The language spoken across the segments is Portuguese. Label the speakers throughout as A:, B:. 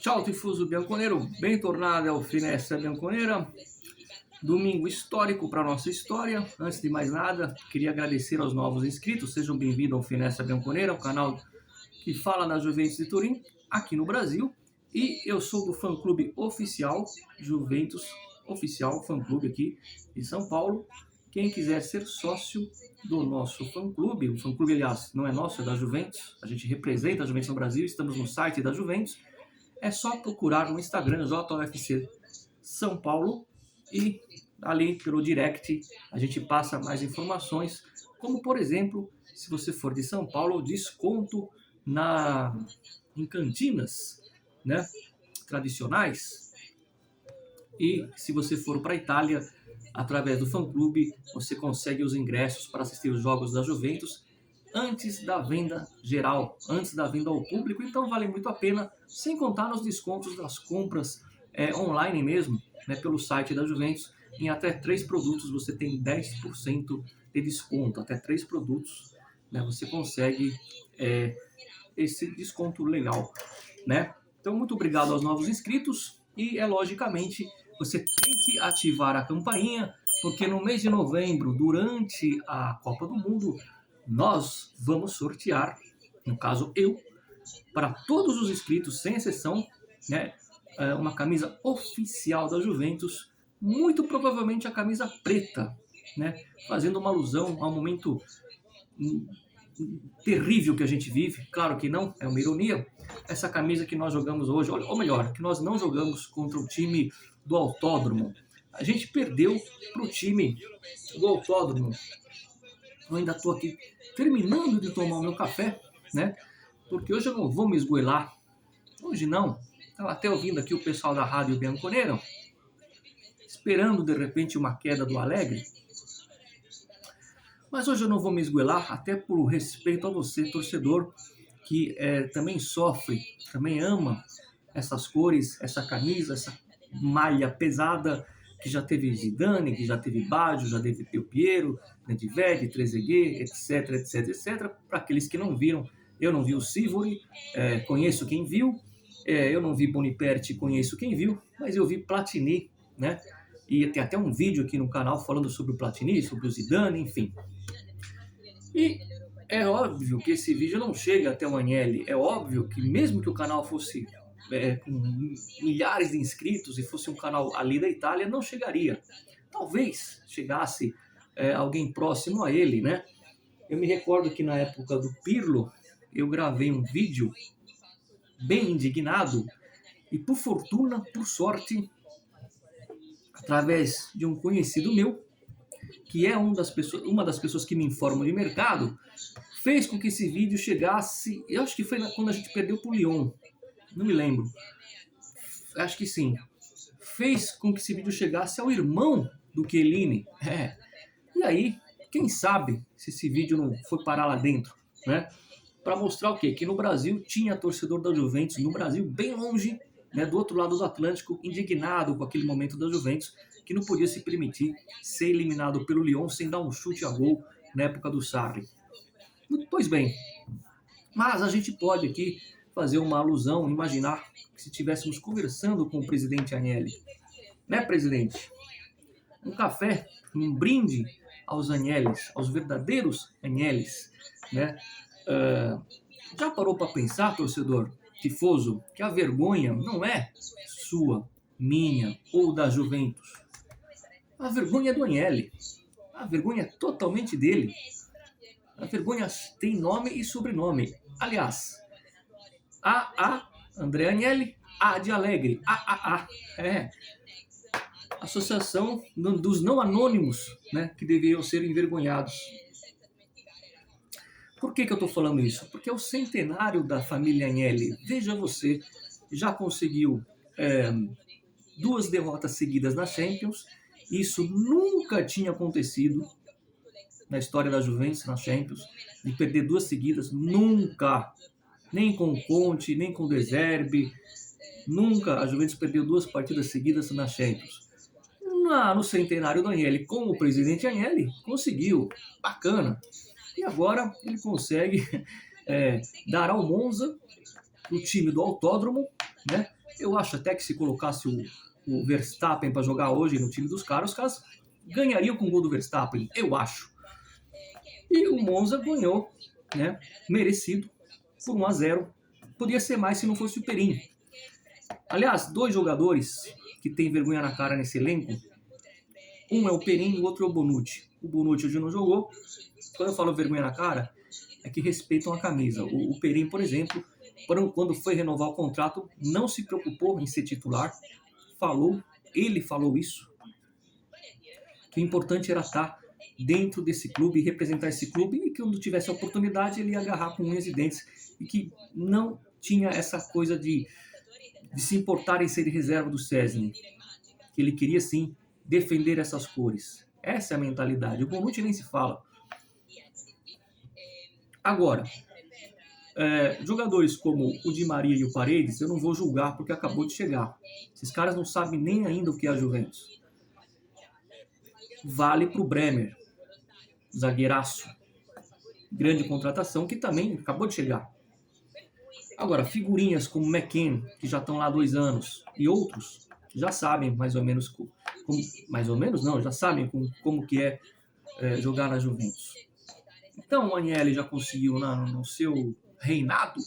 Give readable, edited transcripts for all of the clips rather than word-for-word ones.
A: Ciao tifoso bianconero, bentornado ao Finestra Bianconera. Domingo histórico para a nossa história. Antes de mais nada, queria agradecer aos novos inscritos. Sejam bem-vindos ao Finestra Bianconera, o canal que fala da Juventus de Turim, aqui no Brasil. E eu sou do fã-clube oficial, Juventus Oficial, fã-clube aqui de São Paulo. Quem quiser ser sócio do nosso fã-clube, o fã-clube, aliás, não é nosso, é da Juventus. A gente representa a Juventus no Brasil, estamos no site da Juventus. É só procurar no Instagram, JOFC São Paulo, e ali pelo direct a gente passa mais informações, como por exemplo, se você for de São Paulo, desconto em cantinas, né, tradicionais. E se você for para a Itália, através do fã-clube, você consegue os ingressos para assistir os jogos da Juventus antes da venda geral, antes da venda ao público. Então vale muito a pena, sem contar nos descontos das compras online mesmo, né, pelo site da Juventus. Em até 3 produtos você tem 10% de desconto, até 3 produtos, né, você consegue esse desconto legal, né? Então muito obrigado aos novos inscritos e logicamente você tem que ativar a campainha, porque no mês de novembro, durante a Copa do Mundo, nós vamos sortear, no caso eu, para todos os inscritos, sem exceção, né, uma camisa oficial da Juventus, muito provavelmente a camisa preta, né, fazendo uma alusão ao momento terrível que a gente vive. Claro que não, é uma ironia. Essa camisa que nós jogamos hoje, ou melhor, que nós não jogamos contra o time do Autódromo. A gente perdeu para o time do Autódromo. Eu ainda estou aqui terminando de tomar o meu café, né? Porque hoje eu não vou me esgoelar. Hoje não. Estava até ouvindo aqui o pessoal da Rádio Bianconera, esperando de repente uma queda do Alegre. Mas hoje eu não vou me esgoelar, até por respeito a você, torcedor, que também sofre, também ama essas cores, essa camisa, essa malha pesada, que já teve Zidane, que já teve Baggio, já teve Del Piero, Nedved, Trezeguet, etc, etc, etc. Para aqueles que não viram, eu não vi o Sivori, conheço quem viu, eu não vi Boniperti, conheço quem viu, mas eu vi Platini, né? E tem até um vídeo aqui no canal falando sobre o Platini, sobre o Zidane, enfim. E é óbvio que esse vídeo não chega até o Agnelli. É óbvio que mesmo que o canal fosse com milhares de inscritos e fosse um canal ali da Itália, não chegaria. Talvez chegasse alguém próximo a ele, né? Eu me recordo que na época do Pirlo, eu gravei um vídeo bem indignado e por fortuna, por sorte, através de um conhecido meu, que é uma das pessoas que me informam de mercado, fez com que esse vídeo chegasse, eu acho que foi quando a gente perdeu para o Lyon, não me lembro, acho que sim, fez com que esse vídeo chegasse ao irmão do Chiellini, e aí, quem sabe se esse vídeo não foi parar lá dentro, né, para mostrar o quê? Que no Brasil tinha torcedor da Juventus, no Brasil bem longe, né, do outro lado do Atlântico, indignado com aquele momento da Juventus, que não podia se permitir ser eliminado pelo Lyon sem dar um chute a gol na época do Sarri. Pois bem, mas a gente pode aqui fazer uma alusão, imaginar que se estivéssemos conversando com o presidente Agnelli. Né, presidente? Um café, um brinde aos Agnellis, aos verdadeiros Agnellis, né? Já parou para pensar, torcedor tifoso, que a vergonha não é sua, minha ou da Juventus? A vergonha é do Agnelli. A vergonha é totalmente dele. A vergonha tem nome e sobrenome. Aliás, André Agnelli, A de Alegre, Associação dos não anônimos, né, que deveriam ser envergonhados. Por que eu estou falando isso? Porque é o centenário da família Agnelli. Veja você, já conseguiu 2 derrotas seguidas na Champions. Isso nunca tinha acontecido na história da Juventus na Champions, de perder 2 seguidas, nunca. Nem com o Conte, nem com o De Zerbi, nunca a Juventus perdeu 2 partidas seguidas na Champions. No centenário do Agnelli, com o presidente Agnelli, conseguiu, bacana. E agora ele consegue dar ao Monza, o time do autódromo, né? Eu acho até que se colocasse o Verstappen para jogar hoje no time dos caras, os caras ganhariam com o gol do Verstappen, eu acho. E o Monza ganhou, né? Merecido, por 1-0. Podia ser mais se não fosse o Perin. Aliás, dois jogadores que têm vergonha na cara nesse elenco, um é o Perin e o outro é o Bonucci. O Bonucci hoje não jogou. Quando eu falo vergonha na cara, é que respeitam a camisa. O Perin, por exemplo, quando foi renovar o contrato, não se preocupou em ser titular. Ele falou isso, que o importante era estar dentro desse clube, representar esse clube, e que quando tivesse a oportunidade ele ia agarrar com unhas e dentes, e que não tinha essa coisa de se importar em ser reserva do Szczęsny, que ele queria sim defender essas cores. Essa é a mentalidade. O Bonucci nem se fala. Agora, jogadores como o Di Maria e o Paredes, eu não vou julgar porque acabou de chegar. Esses caras não sabem nem ainda o que é a Juventus. Vale para o Bremer, zagueiraço. Grande contratação que também acabou de chegar. Agora, figurinhas como McKennie, que já estão lá há 2 anos, e outros, que já sabem mais ou menos, já sabem como que é jogar na Juventus. Então o Agnelli já conseguiu no seu reinado,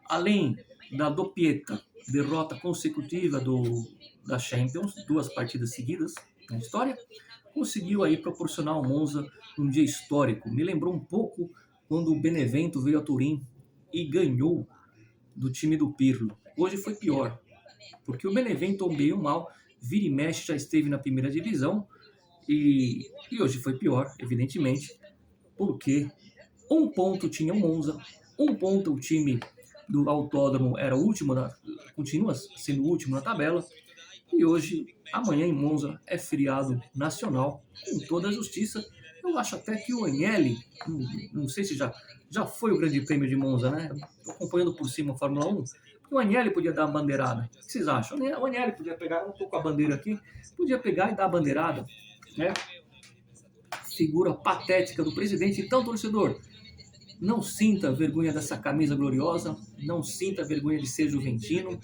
A: além da doppietta, derrota consecutiva da Champions, 2 partidas seguidas na história, conseguiu aí proporcionar ao Monza um dia histórico. Me lembrou um pouco quando o Benevento veio a Turim e ganhou do time do Pirlo. Hoje foi pior, porque o Benevento, bem ou mal, vira e mexe, já esteve na primeira divisão, e hoje foi pior, evidentemente, porque 1 ponto tinha o Monza, 1 ponto o time do autódromo era o último, continua sendo o último na tabela, e hoje, amanhã em Monza, é feriado nacional, com toda a justiça. Eu acho até que o Agnelli, não sei se já foi o grande prêmio de Monza, né? Estou acompanhando por cima a Fórmula 1, o Agnelli podia dar a bandeirada. O que vocês acham? O Agnelli podia pegar, eu não estou com a bandeira aqui, podia pegar e dar a bandeirada, né? Figura patética do presidente. Então, torcedor, não sinta vergonha dessa camisa gloriosa, não sinta vergonha de ser juventino,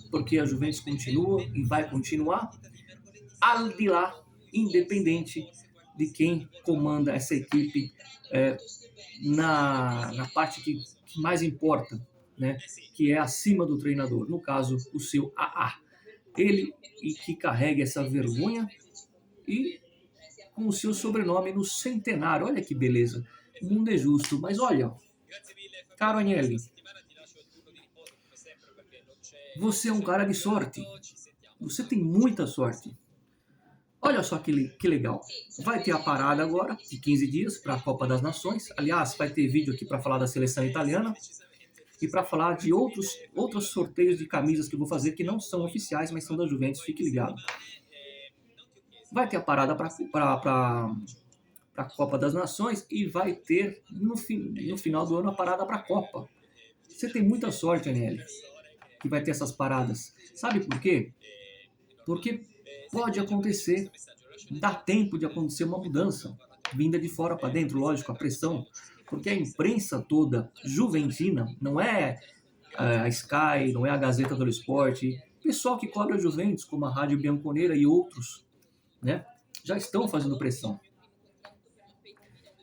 A: porque a Juventus continua e vai continuar, de lá, independente de quem comanda essa equipe na parte que mais importa, né, que é acima do treinador, no caso, o seu AA. Ele que carrega essa vergonha e com o seu sobrenome no centenário. Olha que beleza. O mundo é justo, mas olha, caro Agnelli, você é um cara de sorte. Você tem muita sorte. Olha só que legal. Vai ter a parada agora, de 15 dias, para a Copa das Nações. Aliás, vai ter vídeo aqui para falar da seleção italiana e para falar de outros sorteios de camisas que eu vou fazer, que não são oficiais, mas são da Juventus. Fique ligado. Vai ter a parada para a Copa das Nações e vai ter, no final do ano, a parada para a Copa. Você tem muita sorte, Agnelli, que vai ter essas paradas. Sabe por quê? Porque pode acontecer, dá tempo de acontecer uma mudança, vinda de fora para dentro, lógico, a pressão, porque a imprensa toda juventina, não é a Sky, não é a Gazeta dello Sport, pessoal que cobra a Juventus, como a Rádio Bianconera e outros, né, já estão fazendo pressão.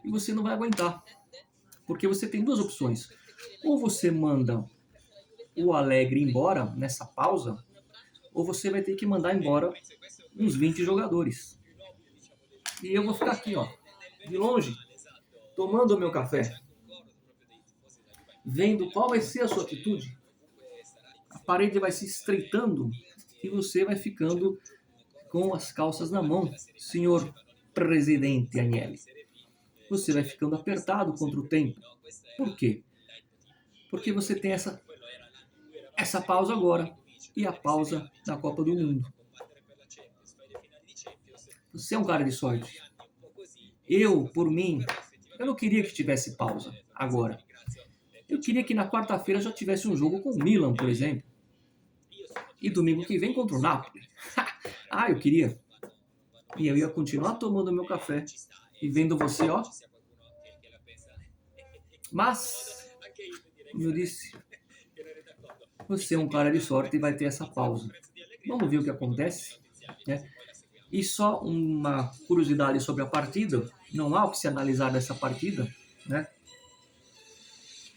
A: E você não vai aguentar, porque você tem 2 opções. Ou você manda o Allegri embora nessa pausa, ou você vai ter que mandar embora uns 20 jogadores. E eu vou ficar aqui, ó, de longe, tomando o meu café, vendo qual vai ser a sua atitude. A parede vai se estreitando e você vai ficando com as calças na mão, senhor presidente Agnelli. Você vai ficando apertado contra o tempo. Por quê? Porque você tem essa pausa agora e a pausa da Copa do Mundo. Você é um cara de sorte. Eu, por mim, eu não queria que tivesse pausa agora. Eu queria que na quarta-feira já tivesse um jogo com o Milan, por exemplo. E domingo que vem contra o Napoli. Eu queria. E eu ia continuar tomando meu café e vendo você, ó, Mas, como eu disse, você é um cara de sorte e vai ter essa pausa. Vamos ver o que acontece, né? E só uma curiosidade sobre a partida, não há o que se analisar dessa partida, né?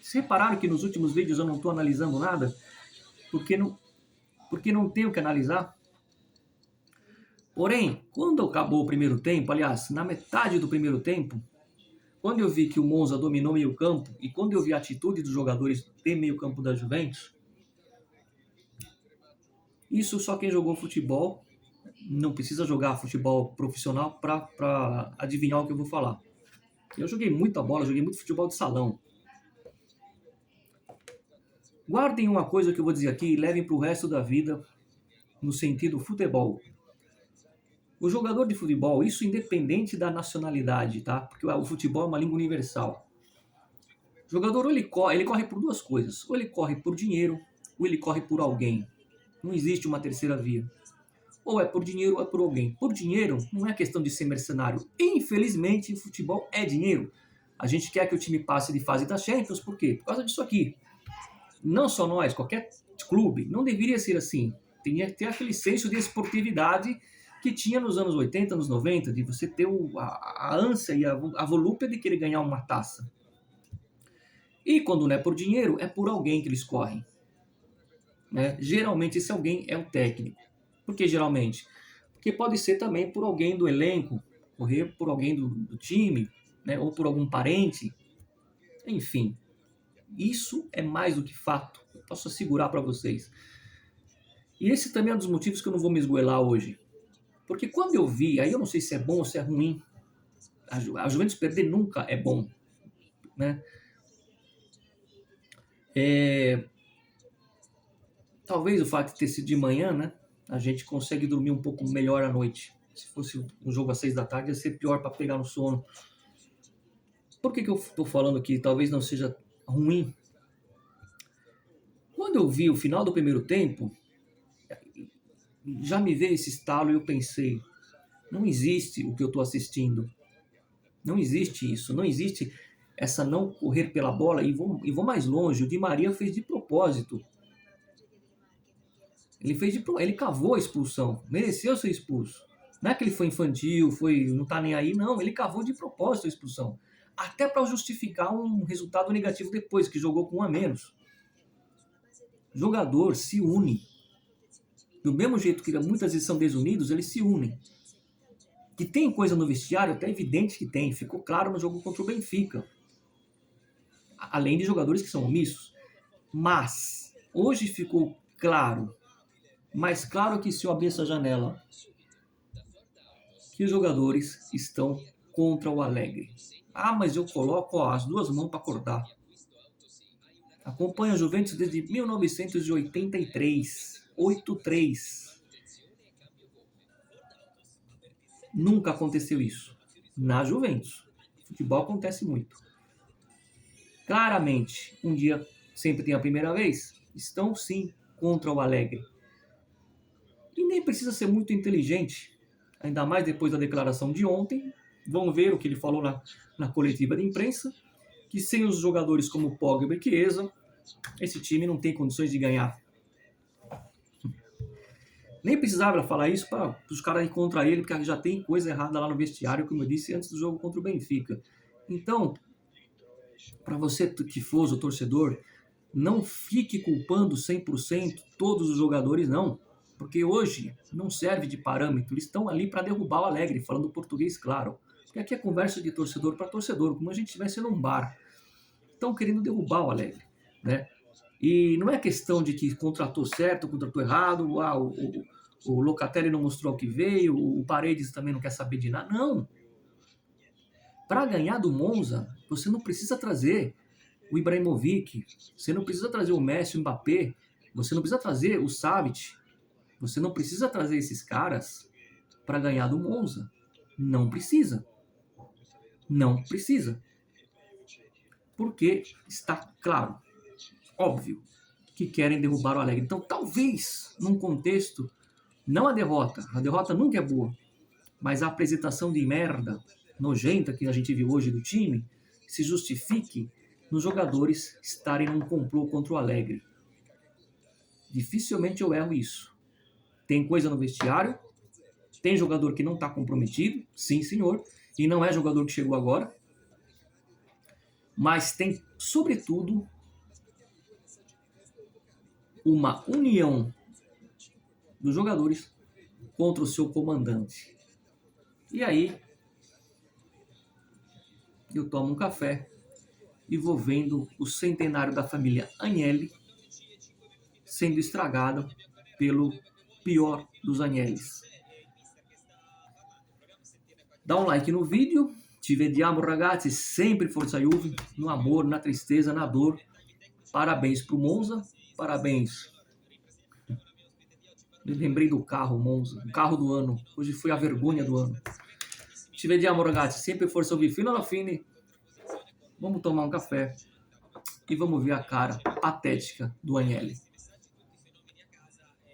A: Vocês repararam que nos últimos vídeos eu não estou analisando nada? Porque não tenho o que analisar? Porém, quando acabou o primeiro tempo, aliás, na metade do primeiro tempo, quando eu vi que o Monza dominou meio campo e quando eu vi a atitude dos jogadores de meio campo da Juventus, isso só quem jogou futebol, não precisa jogar futebol profissional para adivinhar o que eu vou falar. Eu joguei muita bola, joguei muito futebol de salão. Guardem uma coisa que eu vou dizer aqui e levem para o resto da vida no sentido futebol. O jogador de futebol, isso independente da nacionalidade, tá? Porque o futebol é uma língua universal. O jogador ele corre por duas coisas. Ou ele corre por dinheiro, ou ele corre por alguém. Não existe uma terceira via. Ou é por dinheiro ou é por alguém. Por dinheiro não é questão de ser mercenário. Infelizmente, o futebol é dinheiro. A gente quer que o time passe de fase da Champions, por quê? Por causa disso aqui. Não só nós, qualquer clube, não deveria ser assim. Tinha que ter aquele senso de esportividade que tinha nos anos 80, anos 90, de você ter a ânsia e a volúpia de querer ganhar uma taça. E quando não é por dinheiro, é por alguém que eles correm. Né? Geralmente esse alguém é o técnico. Por que geralmente? Porque pode ser também por alguém do elenco, correr por alguém do time, né? Ou por algum parente. Enfim, isso é mais do que fato. Eu posso assegurar para vocês. E esse também é um dos motivos que eu não vou me esgoelar hoje. Porque quando eu vi, aí eu não sei se é bom ou se é ruim, a Juventus perder nunca é bom. Né? Talvez o fato de ter sido de manhã, né? A gente consegue dormir um pouco melhor à noite. Se fosse um jogo às 6 da tarde, ia ser pior para pegar no sono. Por que eu estou falando que talvez não seja ruim? Quando eu vi o final do primeiro tempo, já me veio esse estalo e eu pensei, não existe o que eu estou assistindo. Não existe isso, não existe essa não correr pela bola. E vou mais longe, o Di Maria fez de propósito. Ele cavou a expulsão, mereceu ser expulso. Não é que ele foi infantil, não tá nem aí, não. Ele cavou de propósito a expulsão. Até para justificar um resultado negativo depois, que jogou com um a menos. O jogador se une. Do mesmo jeito que muitas vezes são desunidos, eles se unem. Que tem coisa no vestiário, até evidente que tem. Ficou claro no jogo contra o Benfica. Além de jogadores que são omissos. Mas, hoje ficou claro, mais claro que se eu abrir essa janela, que os jogadores estão contra o Alegre. Ah, mas eu coloco as duas mãos para acordar. Acompanho a Juventus desde 1983. 83. Nunca aconteceu isso. Na Juventus. Futebol acontece muito. Claramente, um dia sempre tem a primeira vez. Estão sim contra o Alegre. E nem precisa ser muito inteligente. Ainda mais depois da declaração de ontem. Vão ver o que ele falou na coletiva de imprensa. Que sem os jogadores como Pogba e Chiesa, esse time não tem condições de ganhar. Nem precisava falar isso para os caras ir contra ele, porque já tem coisa errada lá no vestiário, como eu disse antes do jogo contra o Benfica. Então, para você tifoso, torcedor, não fique culpando 100% todos os jogadores, não. Porque hoje não serve de parâmetro, eles estão ali para derrubar o Alegre, falando português claro. Porque aqui é conversa de torcedor para torcedor, como a gente estivesse num bar. Estão querendo derrubar o Alegre, né? E não é questão de que contratou certo, contratou errado, o Locatelli não mostrou o que veio, o Paredes também não quer saber de nada. Não. Para ganhar do Monza, você não precisa trazer o Ibrahimovic, você não precisa trazer o Messi, o Mbappé, você não precisa trazer o Savic, você não precisa trazer esses caras para ganhar do Monza. Não precisa. Não precisa. Porque está claro, óbvio, que querem derrubar o Alegre. Então, talvez, num contexto, não a derrota nunca é boa, mas a apresentação de merda, nojenta que a gente viu hoje do time, se justifique nos jogadores estarem num complô contra o Alegre. Dificilmente eu erro isso. Tem coisa no vestiário, tem jogador que não está comprometido, sim senhor, e não é jogador que chegou agora, mas tem, sobretudo, uma união dos jogadores contra o seu comandante. E aí, eu tomo um café e vou vendo o centenário da família Agnelli sendo estragado pelo pior dos Agnellis. Dá um like no vídeo. Ci vediamo ragazzi, sempre Forza Juve, no amor, na tristeza, na dor. Parabéns pro Monza, parabéns. Me lembrei do carro Monza, o carro do ano. Hoje foi a vergonha do ano. Ci vediamo ragazzi, sempre Forza Juve, fino alla fine. Vamos tomar um café e vamos ver a cara patética do Agnelli.